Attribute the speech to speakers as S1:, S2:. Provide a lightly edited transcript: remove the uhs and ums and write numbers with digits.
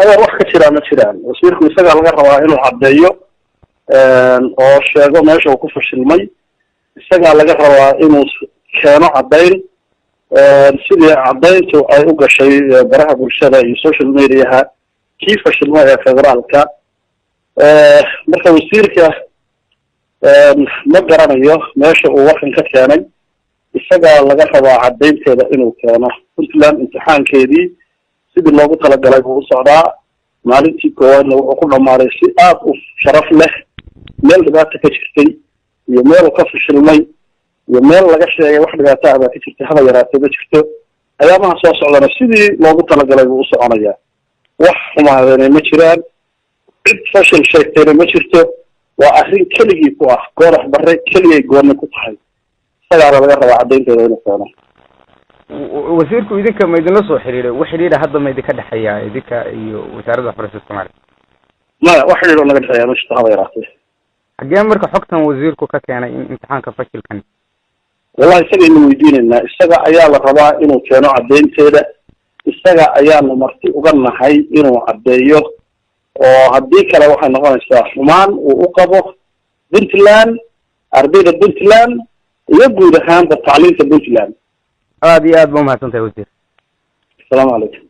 S1: ayaa wax ka jira ma jiraan wasiirku isaga laga rabaa inuu caddeeyo oo sheego meesha uu ku fashilmay isaga laga rabaa inuu keeno caddayn sidii caddayntu ay u gashay baraha bulshada iyo social mediaha kii fashilmay ee federaalka marka wasiirka ma garanayo meesha uu warkan ka keenay isaga laga rabaa caddaynteeda inuu keeno puntland imtixaankeedii sidii loogu talagalay buu u socdaa maalintii koowaadna wuxuu ku dhammaaday si aad u sharaf leh meel dhibaata ka jirtay iyo meel ka fashilmay iyo meel laga sheegay wax dhibaato ah baa ka jirtay haba yaraatee ma jirto ayaamaha soo socdana sidii loogu talagalay buu u soconayaa wax xumaadeenay ma jiraan cid fashil sheegtayna ma jirto waa arrin keligii ku ah goodax barre keligay gooni ku tahay isagaana laga rabaa caddaynteeda inuu keeno
S2: wasiirku idinka ma idinla soo xiriiray wax xiriira hadda ma idinka dhexeeya idinka iyo wasaaradda waxbarashada Soomaaliya
S1: maya wax xiriir oo naga dhexeeya ma jirto haba yaraatee
S2: xagee marka xogtan wasiirku ka keenay in imtixaanka fashilkan
S1: wallahi isaga inuu weydiinayna isaga ayaa la rabaa inuu keeno caddaynteeda isaga ayaanu marti uga nahay inuu caddeeyo oo haddii kale waxay noqonaysaa xumaan uu u qabo puntland ardayda puntland iyo guud ahaanba tacliinta puntland
S2: aad iyo aad ba umahadsantahay wasiir
S1: السلام عليكم